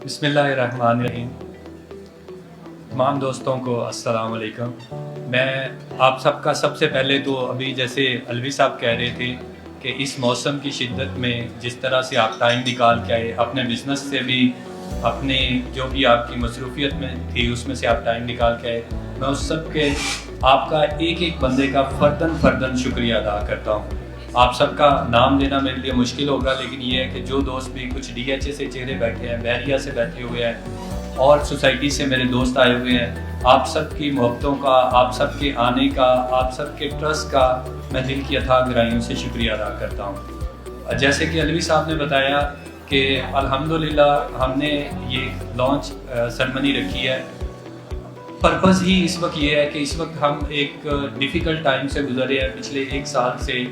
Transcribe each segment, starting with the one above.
بسم اللہ الرحمن الرحیم۔ تمام دوستوں کو السلام علیکم۔ میں آپ سب کا سب سے پہلے تو ابھی جیسے الوی صاحب کہہ رہے تھے کہ اس موسم کی شدت میں جس طرح سے آپ ٹائم نکال کے آئے اپنے بزنس سے بھی، اپنے جو بھی آپ کی مصروفیت میں تھی اس میں سے آپ ٹائم نکال کے آئے، میں اس سب کے آپ کا ایک ایک بندے کا فرداً شکریہ ادا کرتا ہوں۔ آپ سب کا نام لینا میرے لیے مشکل ہوگا، لیکن یہ ہے کہ جو دوست بھی کچھ ڈی ایچ اے سے چہرے بیٹھے ہیں، بحریہ سے بیٹھے ہوئے ہیں اور سوسائٹی سے میرے دوست آئے ہوئے ہیں، آپ سب کی محبتوں کا، آپ سب کے آنے کا، آپ سب کے ٹرسٹ کا میں دل کی اتھاہ گہرائیوں سے شکریہ ادا کرتا ہوں۔ جیسے کہ الوی صاحب نے بتایا کہ الحمدللہ ہم نے یہ لانچ سرمنی رکھی ہے، پرپز ہی اس وقت یہ ہے کہ اس وقت ہم ایک ڈیفیکلٹ ٹائم سے گزرے ہیں۔ پچھلے ایک سال سے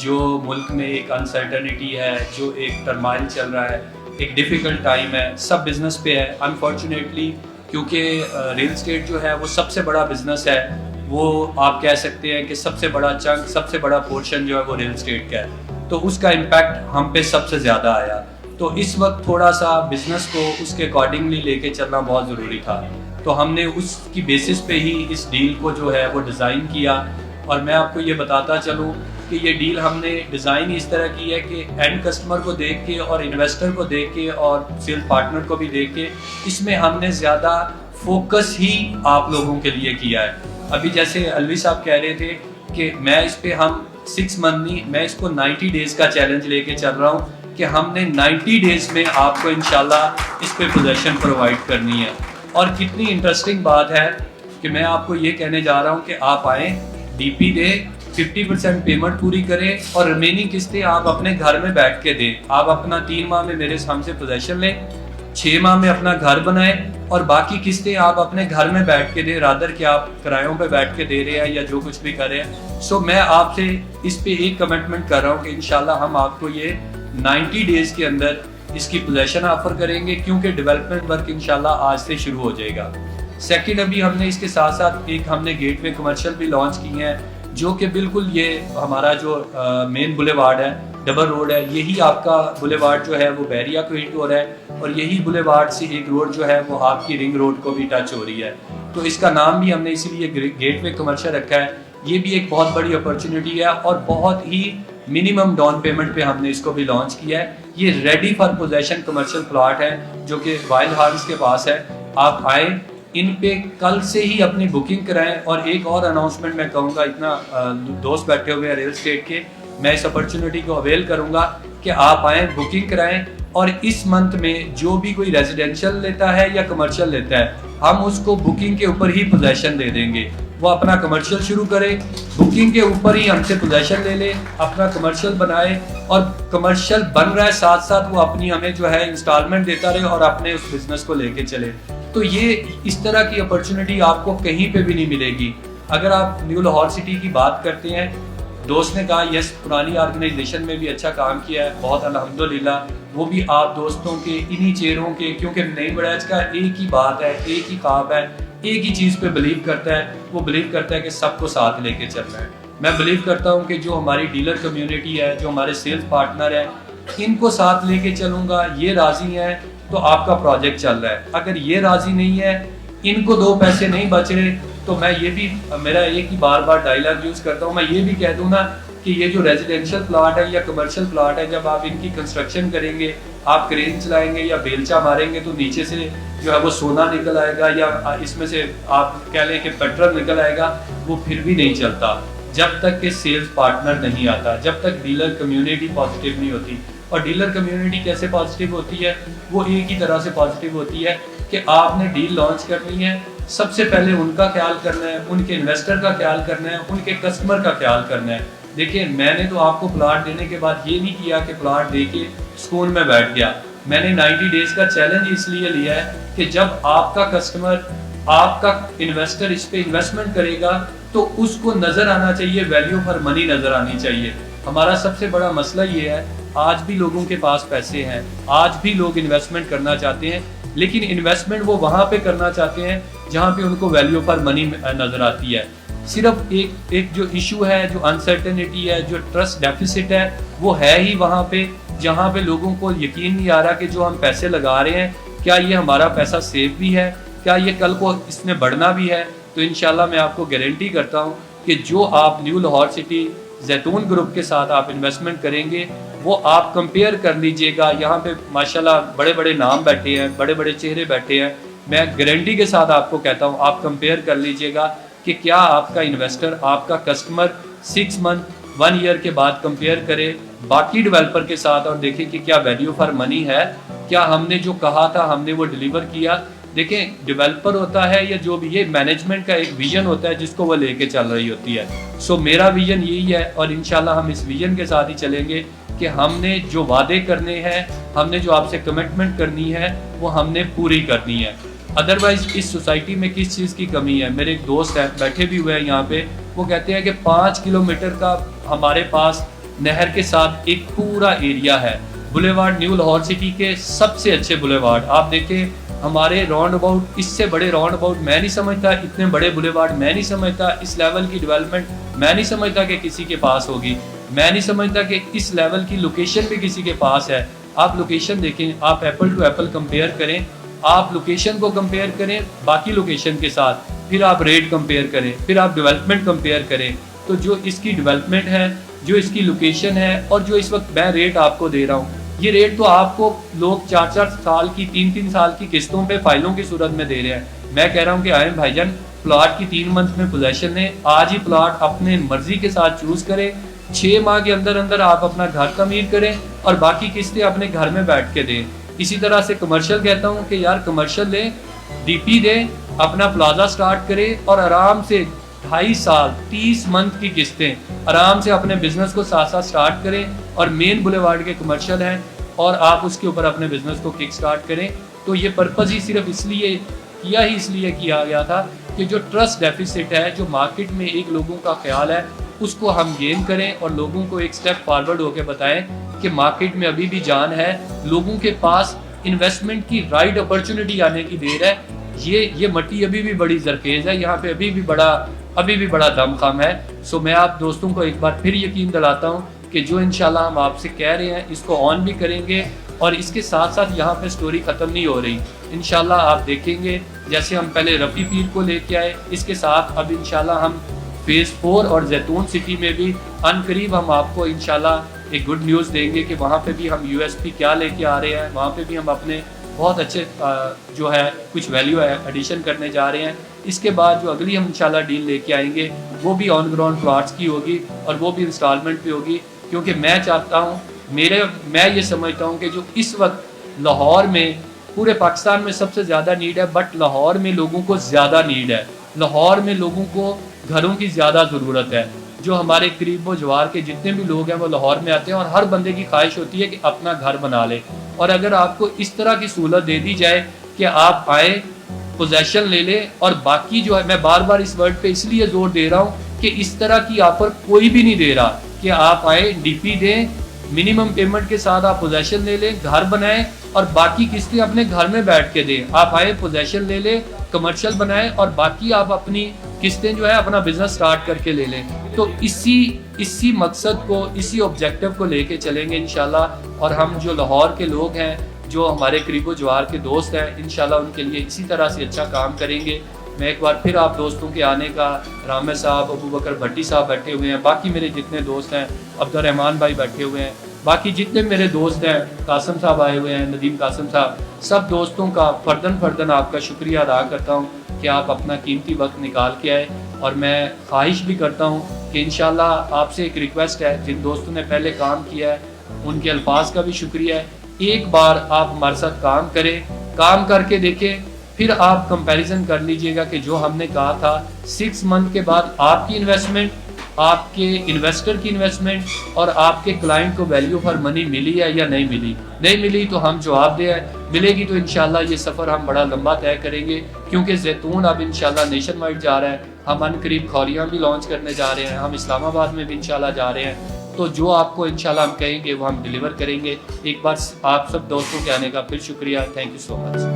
جو ملک میں ایک انسرٹنٹی ہے، جو ایک ٹرمائل چل رہا ہے، ایک ڈیفیکلٹ ٹائم ہے، سب بزنس پہ ہے انفارچونیٹلی، کیونکہ ریل اسٹیٹ جو ہے وہ سب سے بڑا بزنس ہے، وہ آپ کہہ سکتے ہیں کہ سب سے بڑا چنک، سب سے بڑا پورشن جو ہے وہ ریل اسٹیٹ کا ہے، تو اس کا امپیکٹ ہم پہ سب سے زیادہ آیا۔ تو اس وقت تھوڑا سا بزنس کو اس کے اکارڈنگلی لے کے چلنا بہت ضروری تھا، تو ہم نے اس کی بیسس پہ ہی اس ڈیل کو جو ہے وہ ڈیزائن کیا۔ اور میں آپ کو یہ بتاتا چلوں کہ یہ ڈیل ہم نے ڈیزائن اس طرح کی ہے کہ اینڈ کسٹمر کو دیکھ کے اور انویسٹر کو دیکھ کے اور سیل پارٹنر کو بھی دیکھ کے اس میں ہم نے زیادہ فوکس ہی آپ لوگوں کے لیے کیا ہے۔ ابھی جیسے الوی صاحب کہہ رہے تھے کہ میں اس پہ ہم 6 منتھ نہیں، میں اس کو 90 ڈیز کا چیلنج لے کے چل رہا ہوں کہ ہم نے 90 ڈیز میں آپ کو انشاءاللہ اس پہ پوزیشن پرووائڈ کرنی ہے۔ اور کتنی انٹرسٹنگ بات ہے کہ میں آپ کو یہ کہنے جا رہا ہوں کہ آپ آئیں، ڈی پی دیں، 50% پیمنٹ پوری کریں اور ریمیننگ قسطیں آپ اپنے گھر میں بیٹھ کے دیں۔ آپ اپنا 3 ماہ میں میرے ہم سے پوزیشن لیں، 6 ماہ میں اپنا گھر بنائیں اور باقی قسطیں آپ اپنے گھر میں بیٹھ کے دیں، رادر کہ آپ کرایوں پہ بیٹھ کے دے رہے ہیں یا جو کچھ بھی کر رہے ہیں۔ سو میں آپ سے اس پہ ایک کمٹمنٹ کر رہا ہوں کہ انشاءاللہ ہم آپ کو یہ 90 ڈیز کے اندر اس کی پوزیشن آفر کریں گے، کیونکہ ڈیولپمنٹ ورک انشاءاللہ آج سے شروع ہو جائے گا۔ سیکنڈ، ابھی ہم نے اس کے ساتھ ساتھ ایک ہم نے گیٹ وے کمرشل بھی لانچ کی ہیں، جو کہ بالکل یہ ہمارا جو مین بولیوارڈ ہے، ڈبل روڈ ہے، یہی آپ کا بولیوارڈ جو ہے وہ بحریہ کو ہٹ ہو رہا ہے اور یہی بولیوارڈ سے ایک روڈ جو ہے وہ آپ کی رنگ روڈ کو بھی ٹچ ہو رہی ہے، تو اس کا نام بھی ہم نے اسی لیے گیٹ وے کمرشل رکھا ہے۔ یہ بھی ایک بہت بڑی اپرچونٹی ہے اور بہت ہی منیمم ڈاؤن پیمنٹ پہ ہم نے اس کو بھی لانچ کیا ہے۔ یہ ready for position commercial plot ہے جو کہ وائلڈ ہارنس کے پاس ہے۔ آپ آئیں، ان پہ کل سے ہی اپنی بکنگ کرائیں۔ اور ایک اور اناؤنسمنٹ میں کہوں گا، اتنا دوست بیٹھے ہوئے ہیں ریل اسٹیٹ کے، میں اس اپرچونٹی کو اویل کروں گا کہ آپ آئیں، بکنگ کرائیں، اور اس منتھ میں جو بھی کوئی ریزیڈینشل لیتا ہے یا کمرشل لیتا ہے ہم اس کو بکنگ کے اوپر ہی پوزیشن دے دیں گے۔ وہ اپنا کمرشل شروع کرے، بکنگ کے اوپر ہی ہم سے پوزیشن لے لے، اپنا کمرشل بنائے، اور کمرشل بن رہا ہے ساتھ ساتھ وہ اپنی ہمیں جو ہے انسٹالمنٹ دیتا رہے اور اپنے اس بزنس کو لے کے چلے۔ تو یہ اس طرح کی اپرچونٹی آپ کو کہیں پہ بھی نہیں ملے گی۔ اگر آپ نیو لاہور سٹی کی بات کرتے ہیں، دوست نے کہا یس پرانی آرگنائزیشن میں بھی اچھا کام کیا ہے، بہت الحمدللہ، وہ بھی آپ دوستوں کے انہی چہروں کے، کیونکہ نئی بڑیچ کا ایک ہی بات ہے، ایک ہی خواب ہے، ایک ہی چیز پہ بلیو کرتا ہے، وہ بلیو کرتا ہے کہ سب کو ساتھ لے کے چلنا ہے۔ میں بلیو کرتا ہوں کہ جو ہماری ڈیلر کمیونٹی ہے، جو ہمارے سیلز پارٹنر ہیں، ان کو ساتھ لے کے چلوں گا، یہ راضی ہیں تو آپ کا پروجیکٹ چل رہا ہے۔ اگر یہ راضی نہیں ہے، ان کو 2 پیسے نہیں بچ رہے، تو میں یہ بھی، میرا ایک ہی بار بار ڈائلاگ یوز کرتا ہوں، میں یہ بھی کہہ دوں نا کہ یہ جو ریزیڈینشل پلاٹ ہے یا کمرشل پلاٹ ہے، جب آپ ان کی کنسٹرکشن کریں گے، آپ کرین چلائیں گے یا بیلچا ماریں گے تو نیچے سے جو ہے وہ سونا نکل آئے گا، یا اس میں سے آپ کہہ لیں کہ پیٹرول نکل آئے گا، وہ پھر بھی نہیں چلتا جب تک کہ سیلز پارٹنر نہیں آتا، جب تک ڈیلر کمیونٹی پازیٹیو نہیں ہوتی۔ اور ڈیلر کمیونٹی کیسے پازیٹیو ہوتی ہے؟ وہ ایک ہی طرح سے پازیٹیو ہوتی ہے کہ آپ نے ڈیل لانچ کرنی ہے، سب سے پہلے ان کا خیال کرنا ہے، ان کے انویسٹر کا خیال کرنا ہے، ان کے کسٹمر کا خیال کرنا ہے۔ دیکھیں، میں نے تو آپ کو پلاٹ دینے کے بعد یہ نہیں کیا کہ پلاٹ دے کے سکون میں بیٹھ گیا، میں نے 90 ڈیز کا چیلنج اس لیے لیا ہے کہ جب آپ کا کسٹمر، آپ کا انویسٹر اس پہ انویسٹمنٹ کرے گا تو اس کو نظر آنا چاہیے، ویلیو فار منی نظر آنی چاہیے۔ ہمارا سب سے بڑا مسئلہ یہ ہے، آج بھی لوگوں کے پاس پیسے ہیں، آج بھی لوگ انویسٹمنٹ کرنا چاہتے ہیں، لیکن انویسٹمنٹ وہ وہاں پہ کرنا چاہتے ہیں جہاں پہ ان کو ویلیو فار منی نظر آتی ہے۔ صرف ایک جو ایشو ہے، جو انسرٹنٹی ہے، جو ٹرسٹ ڈیفیسٹ ہے، وہ ہے ہی وہاں پہ جہاں پہ لوگوں کو یقین نہیں آ رہا کہ جو ہم پیسے لگا رہے ہیں क्या ये हमारा पैसा सेफ भी है, क्या ये कल को इसमें बढ़ना भी है। तो इंशाल्लाह मैं आपको गारंटी करता हूँ कि जो आप न्यू लाहौर सिटी जैतून ग्रुप के साथ आप इन्वेस्टमेंट करेंगे वो आप कंपेयर कर लीजिएगा। यहाँ पे माशाल्लाह बड़े बड़े नाम बैठे हैं, बड़े बड़े चेहरे बैठे हैं। मैं गारंटी के साथ आपको कहता हूँ आप कंपेयर कर लीजिएगा कि क्या आपका इन्वेस्टर, आपका कस्टमर 6 मंथ 1 ईयर के बाद कंपेयर करे बाकी डेवलपर के साथ और देखें कि क्या वैल्यू फॉर मनी है, क्या हमने जो कहा था हमने वो डिलीवर किया। देखें डेवलपर होता है या जो भी, ये मैनेजमेंट का एक विजन होता है जिसको वो लेके चल रही होती है। सो मेरा विजन यही है और इंशाल्लाह हम इस विजन के साथ ही चलेंगे कि हमने जो वादे करने हैं, हमने जो आपसे कमिटमेंट करनी है वो हमने पूरी करनी है। अदरवाइज इस सोसाइटी में किस चीज़ की कमी है। मेरे एक दोस्त हैं बैठे भी हुए हैं यहाँ पे, वो कहते हैं कि 5 किलोमीटर का हमारे पास नहर के साथ एक पूरा एरिया है। बुलेवार्ड न्यू लाहौर सिटी के सबसे अच्छे बुलेवार्ड आप देखें, हमारे राउंड अबाउट इससे बड़े राउंड अबाउट मैं नहीं समझता, इतने बड़े बुलेवार्ड मैं नहीं समझता, इस लेवल की डेवलपमेंट मैं नहीं समझता कि किसी के पास होगी। मैं नहीं समझता कि इस लेवल की लोकेशन भी किसी के पास है। आप लोकेशन देखें, आप एप्पल टू एप्पल कंपेयर करें, आप लोकेशन को कंपेयर करें बाकी लोकेशन के साथ, फिर आप रेट कंपेयर करें, फिर आप डेवलपमेंट कंपेयर करें। तो जो इसकी डेवलपमेंट है, जो इसकी लोकेशन है और जो इस वक्त मैं रेट आपको दे रहा हूँ, ये रेट तो आपको लोग 4-4 साल की 3-3 साल की किस्तों पे फाइलों की सूरत में दे रहे हैं। मैं कह रहा हूँ कि आए भाईजान प्लॉट की 3 मंथ में पोजेशन लें, आज ही प्लॉट अपने मर्जी के साथ चूज करें, 6 माह के अंदर अंदर आप अपना घर तमीर करें और बाकी किस्तें अपने घर में बैठ के दें। इसी तरह से कमर्शियल कहता हूँ कि यार कमर्शियल लें, डीपी दें, अपना प्लाजा स्टार्ट करें और आराम से 2.5 साल 30 मंथ की किस्तें आराम से अपने बिजनेस को साथ साथ स्टार्ट करें और मेन बुलेवार्ड के कमर्शियल हैं और आप उसके ऊपर अपने बिजनेस को किक स्टार्ट करें। तो ये पर्पज़ ही सिर्फ इसलिए किया गया था कि जो ट्रस्ट डेफिसिट है, जो मार्केट में एक लोगों का ख्याल है, उसको हम गेन करें और लोगों को एक स्टेप फॉरवर्ड होकर बताएं कि मार्केट में अभी भी जान है, लोगों के पास इन्वेस्टमेंट की राइट अपॉर्चुनिटी आने की देर है। ये मट्टी अभी भी बड़ी जरखेज है, यहाँ पे अभी भी बड़ा दमखम है। सो मैं आप दोस्तों को एक बार फिर यकीन दिलाता हूँ कि जो इंशाल्लाह हम आपसे कह रहे हैं इसको ऑन भी करेंगे और इसके साथ साथ यहाँ पे स्टोरी ख़त्म नहीं हो रही। इंशाल्लाह आप देखेंगे जैसे हम पहले रफ़ी पीर को लेके आए, इसके साथ अब इंशाल्लाह हम फेज़ 4 और जैतून सिटी में भी अनकरीब हम आपको इंशाल्लाह एक गुड न्यूज़ देंगे कि वहाँ पे भी हम यूएसपी क्या लेके आ रहे हैं, वहाँ पे भी हम अपने बहुत अच्छे जो है कुछ वैल्यू एडिशन करने जा रहे हैं। इसके बाद जो अगली हम इंशाल्लाह डील लेके आएंगे वो भी ऑन ग्राउंड प्लॉट्स की होगी और वो भी इंस्टॉलमेंट पे होगी, क्योंकि मैं चाहता हूँ, मैं ये समझता हूँ कि जो इस वक्त लाहौर में, पूरे पाकिस्तान में सबसे ज़्यादा नीड है, बट लाहौर में लोगों को ज़्यादा नीड है। लाहौर में लोगों को घरों की ज़्यादा ज़रूरत है। जो हमारे करीब व जवार के जितने भी लोग हैं वो लाहौर में आते हैं और हर बंदे की ख्वाहिश होती है कि अपना घर बना ले। और अगर आपको इस तरह की सहूलत दे दी जाए कि आप आए, पोजेशन ले लें और बाकी जो है, मैं बार बार इस वर्ड पे इसलिए जोर दे रहा हूँ कि इस तरह की ऑफर कोई भी नहीं दे रहा कि आप आए, डीपी दें, मिनिमम पेमेंट के साथ आप पोजेशन ले लें, घर बनाएं और बाकी किस्तें अपने घर में बैठ के दें। आप आए, पोजेशन ले लें, कमर्शियल बनाएं और बाकी आप अपनी किस्तें जो है अपना बिजनेस स्टार्ट करके ले लें। तो इसी मकसद को, इसी ऑब्जेक्टिव को लेके चलेंगे इंशाल्लाह। और हम जो लाहौर के लोग हैं, जो हमारे करीबो जवार के दोस्त हैं, इंशाल्लाह उनके लिए इसी तरह से अच्छा काम करेंगे। मैं एक बार फिर आप दोस्तों के आने का, रामे साहब, अबू बकर भट्टी साहब बैठे हुए हैं, बाकी मेरे जितने दोस्त हैं, अब्दुर्रहमान भाई बैठे हुए हैं, बाकी जितने मेरे दोस्त हैं, कासिम साहब आए हुए हैं, नदीम कासिम साहब, सब दोस्तों का फर्दन आपका शुक्रिया अदा करता हूँ कि आप अपना कीमती वक्त निकाल के आए। और मैं ख्वाहिश भी करता हूँ कि इंशाल्लाह आपसे एक रिक्वेस्ट है, जिन दोस्तों ने पहले काम किया है उनके अल्फाज का भी शुक्रिया है, एक बार आप हमारे साथ काम करें, काम करके देखें, फिर आप कंपैरिजन कर लीजिएगा कि जो हमने कहा था 6 मंथ के बाद आपकी इन्वेस्टमेंट, आपके इन्वेस्टर की इन्वेस्टमेंट और आपके क्लाइंट को वैल्यू फॉर मनी मिली है या नहीं मिली। नहीं मिली तो हम जवाब दे, मिलेगी तो इंशाल्लाह ये सफ़र हम बड़ा लंबा तय करेंगे, क्योंकि जैतून अब इंशाल्लाह नेशन वाइड जा रहा है। हम अनकरीब खौरियाँ भी लॉन्च करने जा रहे हैं, हम इस्लामाबाद में भी इंशाल्लाह जा रहे हैं। तो जो आपको इंशाल्लाह हम कहेंगे वो हम डिलीवर करेंगे। एक बार आप सब दोस्तों के आने का फिर शुक्रिया। Thank you so much.